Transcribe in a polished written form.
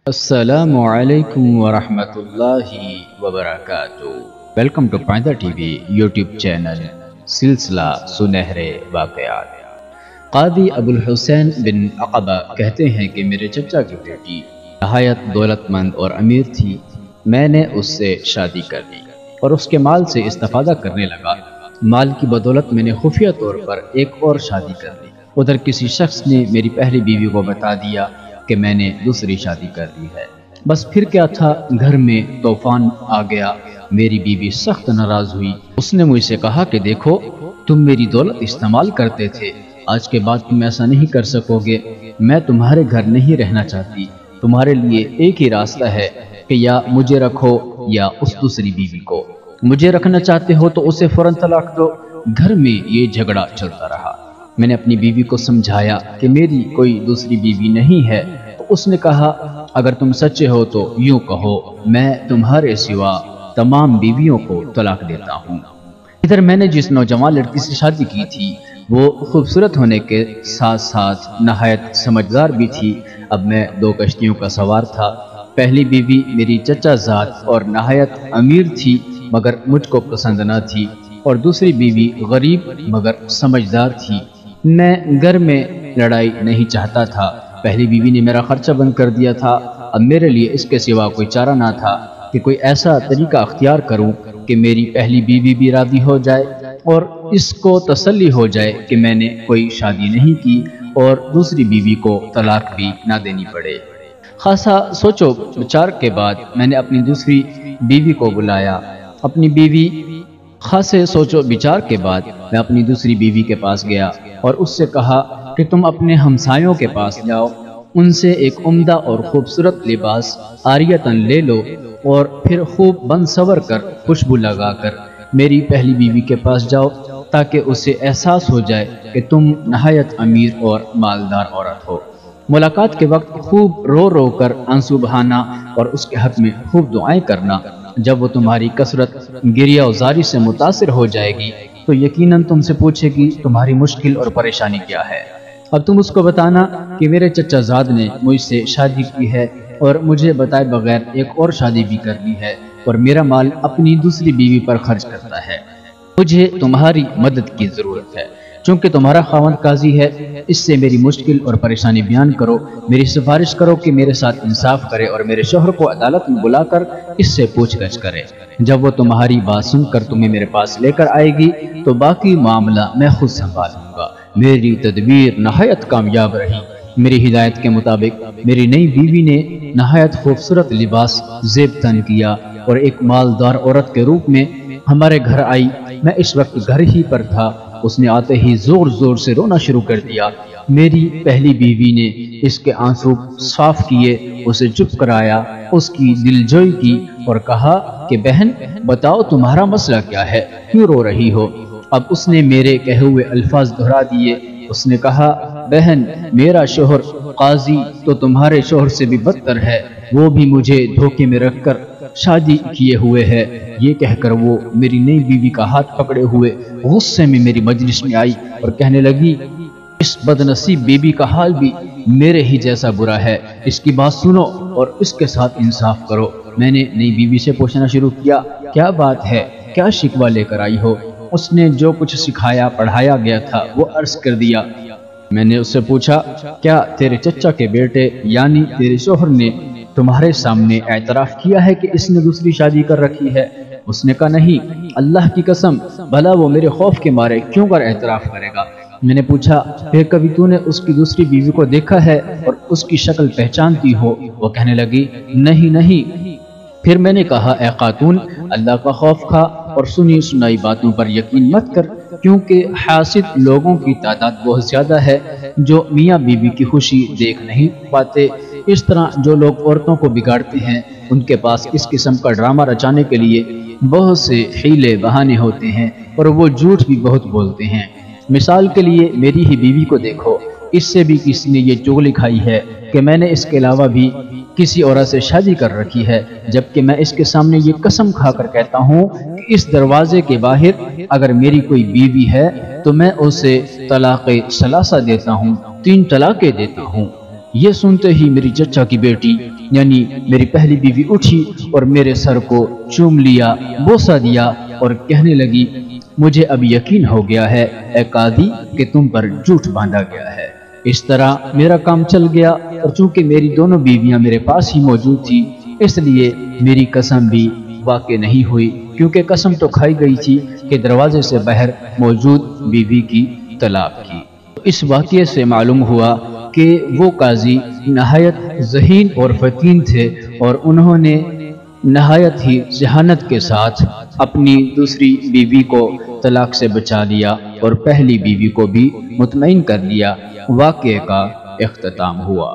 السلام علیکم ورحمۃ اللہ وبرکاتہ۔ Welcome to Painda T V YouTube channel سلسلہ سنہرے واقعات۔ قاضی ابو الحسین بن عقبہ کہتے ہیں کہ میرے چچا کی بیٹی نہایت دولت مند اور امیر تھی۔ میں نے اس سے شادی کر لی اور اس کے مال سے استفادہ کرنے لگا۔ مال کی بدولت میں نے خفیہ طور پر ایک اور شادی کر لی۔ ادھر کسی شخص نے میری پہلی بیوی کو بتا دیا کہ میں نے دوسری شادی کر لی ہے۔ بس پھر کیا تھا، گھر میں طوفان آ گیا۔ میری بیوی سخت ناراض ہوئی۔ اس نے مجھ سے کہا کہ دیکھو، تم میری دولت استعمال کرتے تھے، آج کے بعد تم ایسا نہیں کر سکو گے۔ میں تمہارے گھر نہیں رہنا چاہتی۔ تمہارے لیے ایک ہی راستہ ہے کہ یا مجھے رکھو یا اس دوسری بیوی کو۔ مجھے رکھنا چاہتے ہو تو اسے فوراً طلاق دو۔ گھر میں یہ جھگڑا چلتا رہا۔ میں نے اپنی بیوی کو سمجھایا کہ میری کوئی دوسری بیوی نہیں ہے، تو اس نے کہا اگر تم سچے ہو تو یوں کہو، میں تمہارے سوا تمام بیویوں کو طلاق دیتا ہوں۔ ادھر میں نے جس نوجوان لڑکی سے شادی کی تھی وہ خوبصورت ہونے کے ساتھ ساتھ نہایت سمجھدار بھی تھی۔ اب میں دو کشتیوں کا سوار تھا۔ پہلی بیوی میری چچا زاد اور نہایت امیر تھی مگر مجھ کو پسند نہ تھی، اور دوسری بیوی غریب مگر سمجھدار تھی۔ میں گھر میں لڑائی نہیں چاہتا تھا۔ پہلی بیوی نے میرا خرچہ بند کر دیا تھا۔ اب میرے لیے اس کے سوا کوئی چارہ نہ تھا کہ کوئی ایسا طریقہ اختیار کروں کہ میری پہلی بیوی بھی راضی ہو جائے اور اس کو تسلی ہو جائے کہ میں نے کوئی شادی نہیں کی اور دوسری بیوی کو طلاق بھی نہ دینی پڑے۔ خاصا سوچو بچار کے بعد میں نے اپنی دوسری بیوی کو بلایا۔ خاصے سوچو بچار کے بعد میں اپنی دوسری بیوی کے پاس گیا اور اس سے کہا کہ تم اپنے ہمسایوں کے پاس جاؤ، ان سے ایک عمدہ اور خوبصورت لباس عاریتاً لے لو اور پھر خوب بن سور کر خوشبو لگا کر میری پہلی بیوی کے پاس جاؤ تاکہ اسے احساس ہو جائے کہ تم نہایت امیر اور مالدار عورت ہو۔ ملاقات کے وقت خوب رو رو کر آنسو بہانا اور اس کے حق میں خوب دعائیں کرنا۔ جب وہ تمہاری کثرت گریہ و زاری سے متاثر ہو جائے گی تو یقیناً تم سے پوچھے گی تمہاری مشکل اور پریشانی کیا ہے۔ اب تم اس کو بتانا کہ میرے چچا زاد نے مجھ سے شادی کی ہے اور مجھے بتائے بغیر ایک اور شادی بھی کر لی ہے اور میرا مال اپنی دوسری بیوی پر خرچ کرتا ہے۔ مجھے تمہاری مدد کی ضرورت ہے۔ چونکہ تمہارا خاوند قاضی ہے، اس سے میری مشکل اور پریشانی بیان کرو، میری سفارش کرو کہ میرے ساتھ انصاف کرے اور میرے شوہر کو عدالت میں بلا کر اس سے پوچھ گچھ کرے۔ جب وہ تمہاری بات سن کر تمہیں میرے پاس لے کر آئے گی تو باقی معاملہ میں خود سنبھال لوں گا۔ میری تدبیر نہایت کامیاب رہی۔ میری ہدایت کے مطابق میری نئی بیوی نے نہایت خوبصورت لباس زیب تن کیا اور ایک مالدار عورت کے روپ میں ہمارے گھر آئی۔ میں اس وقت گھر ہی پر تھا۔ اس نے آتے ہی زور زور سے رونا شروع کر دیا۔ میری پہلی بیوی نے اس کے آنسو صاف کیے، اسے چپ کرایا، اس کی دلجوئی کی اور کہا کہ بہن بتاؤ تمہارا مسئلہ کیا ہے، کیوں رو رہی ہو؟ اب اس نے میرے کہے ہوئے الفاظ دہرا دیے۔ اس نے کہا بہن میرا شوہر قاضی تو تمہارے شوہر سے بھی بدتر ہے، وہ بھی مجھے دھوکے میں رکھ کر شادی کیے ہوئے ہے۔ یہ کہہ کر وہ میری نئی بیوی کا ہاتھ پکڑے ہوئے غصے میں میری مجلس میں آئی اور کہنے لگی اس بدنصیب بیوی کا حال بھی میرے ہی جیسا برا ہے، اس کی بات سنو اور اس کے ساتھ انصاف کرو۔ میں نے نئی بیوی سے پوچھنا شروع کیا کیا بات ہے، کیا شکوہ لے کر آئی ہو؟ اس نے جو کچھ سکھایا پڑھایا گیا تھا وہ عرض کر دیا۔ میں نے اس سے پوچھا کیا تیرے چچا کے بیٹے یعنی تیرے شوہر نے تمہارے سامنے اعتراف کیا ہے کہ اس نے دوسری شادی کر رکھی ہے؟ اس نے کہا نہیں، اللہ کی قسم، بھلا وہ میرے خوف کے مارے کیوں کر اعتراف کرے گا؟ میں نے پوچھا پھر کبھی تو نے اس کی دوسری بیوی کو دیکھا ہے اور اس کی شکل پہچانتی ہو؟ وہ کہنے لگی نہیں۔ پھر میں نے کہا اے خاتون، اللہ کا خوف کھا اور سنی سنائی باتوں پر یقین مت کر، کیونکہ حاسد لوگوں کی تعداد بہت زیادہ ہے جو میاں بیوی کی خوشی دیکھ نہیں پاتے۔ اس طرح جو لوگ عورتوں کو بگاڑتے ہیں ان کے پاس اس قسم کا ڈرامہ رچانے کے لیے بہت سے حیلے بہانے ہوتے ہیں اور وہ جھوٹ بھی بہت بولتے ہیں۔ مثال کے لیے میری ہی بیوی کو دیکھو، اس سے بھی کسی نے یہ چغلی کھائی ہے کہ میں نے اس کے علاوہ بھی کسی عورت سے شادی کر رکھی ہے، جبکہ میں اس کے سامنے یہ قسم کھا کر کہتا ہوں کہ اس دروازے کے باہر اگر میری کوئی بیوی ہے تو میں اسے طلاق ثلاثہ دیتا ہوں، 3 طلاقیں دیتا ہوں۔ یہ سنتے ہی میری چچا کی بیٹی یعنی میری پہلی بیوی اٹھی اور میرے سر کو چوم لیا، بوسہ دیا اور کہنے لگی مجھے اب یقین ہو گیا ہے اے قاضی کہ تم پر جھوٹ باندھا گیا ہے۔ اس طرح میرا کام چل گیا، اور چونکہ میری دونوں بیویاں میرے پاس ہی موجود تھی اس لیے میری قسم بھی واقع نہیں ہوئی، کیونکہ قسم تو کھائی گئی تھی کہ دروازے سے باہر موجود بیوی کی طلاق کی۔ اس واقعے سے معلوم ہوا کہ وہ قاضی نہایت ذہین اور فطین تھے، اور انہوں نے نہایت ہی ذہانت کے ساتھ اپنی دوسری بیوی کو طلاق سے بچا لیا اور پہلی بیوی کو بھی مطمئن کر دیا۔ واقعے کا اختتام ہوا۔